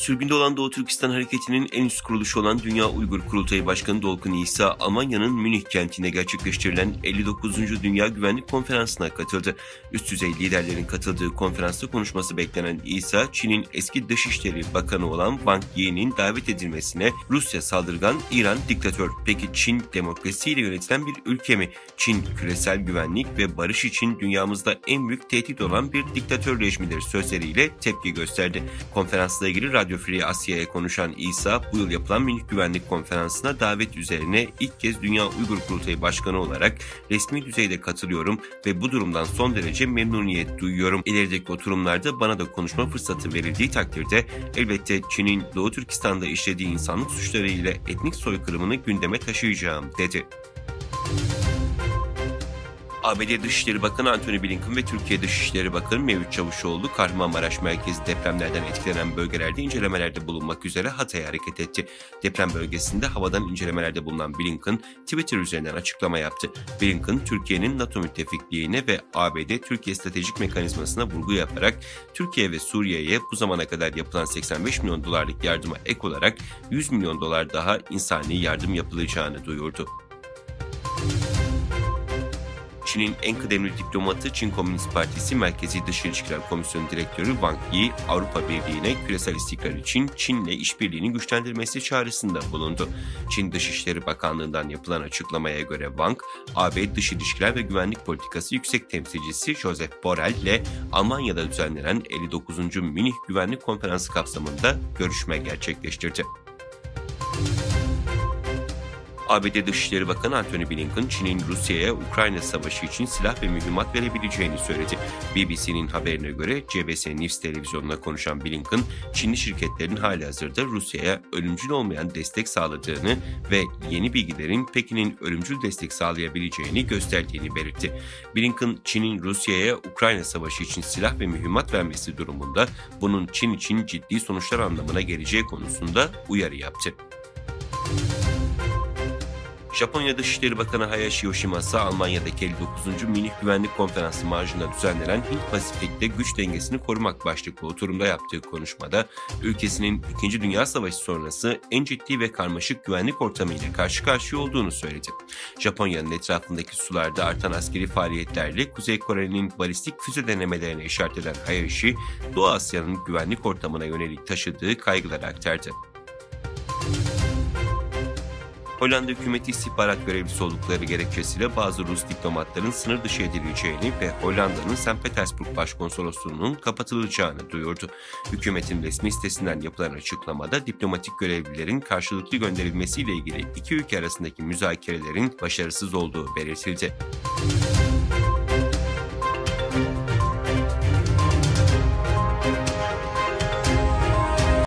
Sürgünde olan Doğu Türkistan Hareketi'nin en üst kuruluşu olan Dünya Uygur Kurultayı Başkanı Dolkun İsa, Almanya'nın Münih kentinde gerçekleştirilen 59. Dünya Güvenlik Konferansı'na katıldı. Üst düzey liderlerin katıldığı konferansta konuşması beklenen İsa, Çin'in eski Dışişleri Bakanı olan Wang Yi'nin davet edilmesine Rusya saldırgan, İran diktatör. Peki Çin demokrasiyle yönetilen bir ülke mi? Çin küresel güvenlik ve barış için dünyamızda en büyük tehdit olan bir diktatör rejimidir sözleriyle tepki gösterdi. Konferansla ilgili Radyo Free Asya'ya konuşan İsa, bu yıl yapılan Münih Güvenlik Konferansı'na davet üzerine ilk kez Dünya Uygur Kurultayı Başkanı olarak resmi düzeyde katılıyorum ve bu durumdan son derece memnuniyet duyuyorum. İlerideki oturumlarda bana da konuşma fırsatı verildiği takdirde elbette Çin'in Doğu Türkistan'da işlediği insanlık suçları ile etnik soykırımını gündeme taşıyacağım dedi. ABD Dışişleri Bakanı Antony Blinken ve Türkiye Dışişleri Bakanı Mevlüt Çavuşoğlu, Kahramanmaraş merkezi depremlerden etkilenen bölgelerde incelemelerde bulunmak üzere Hatay'a hareket etti. Deprem bölgesinde havadan incelemelerde bulunan Blinken, Twitter üzerinden açıklama yaptı. Blinken, Türkiye'nin NATO müttefikliğine ve ABD-Türkiye stratejik mekanizmasına vurgu yaparak, Türkiye ve Suriye'ye bu zamana kadar yapılan 85 milyon dolarlık yardıma ek olarak 100 milyon dolar daha insani yardım yapılacağını duyurdu. Çin'in en kıdemli diplomatı Çin Komünist Partisi Merkezi Dış İlişkiler Komisyonu Direktörü Wang Yi, Avrupa Birliği'ne küresel istikrar için Çin'le işbirliğini güçlendirmesi çağrısında bulundu. Çin Dışişleri Bakanlığı'ndan yapılan açıklamaya göre Wang, AB Dış İlişkiler ve Güvenlik Politikası Yüksek Temsilcisi Josep Borrell ile Almanya'da düzenlenen 59. Münih Güvenlik Konferansı kapsamında görüşme gerçekleştirdi. ABD Dışişleri Bakanı Antony Blinken, Çin'in Rusya'ya Ukrayna Savaşı için silah ve mühimmat verebileceğini söyledi. BBC'nin haberine göre CBS News televizyonuna konuşan Blinken, Çinli şirketlerin halihazırda Rusya'ya ölümcül olmayan destek sağladığını ve yeni bilgilerin Pekin'in ölümcül destek sağlayabileceğini gösterdiğini belirtti. Blinken, Çin'in Rusya'ya Ukrayna Savaşı için silah ve mühimmat vermesi durumunda bunun Çin için ciddi sonuçlar anlamına geleceği konusunda uyarı yaptı. Japonya Dışişleri Bakanı Hayashi Yoshimasa, Almanya'daki 59. Münih Güvenlik Konferansı marjında düzenlenen Hint-Pasifik'te güç dengesini korumak başlıklı oturumda yaptığı konuşmada, ülkesinin 2. Dünya Savaşı sonrası en ciddi ve karmaşık güvenlik ortamıyla karşı karşıya olduğunu söyledi. Japonya'nın etrafındaki sularda artan askeri faaliyetlerle Kuzey Kore'nin balistik füze denemelerine işaret eden Hayashi, Doğu Asya'nın güvenlik ortamına yönelik taşıdığı kaygıları aktardı. Hollanda hükümeti istihbarat görevlisi oldukları gerekçesiyle bazı Rus diplomatların sınır dışı edileceğini ve Hollanda'nın St. Petersburg Başkonsolosluğu'nun kapatılacağını duyurdu. Hükümetin resmi sitesinden yapılan açıklamada diplomatik görevlilerin karşılıklı gönderilmesiyle ilgili iki ülke arasındaki müzakerelerin başarısız olduğu belirtildi.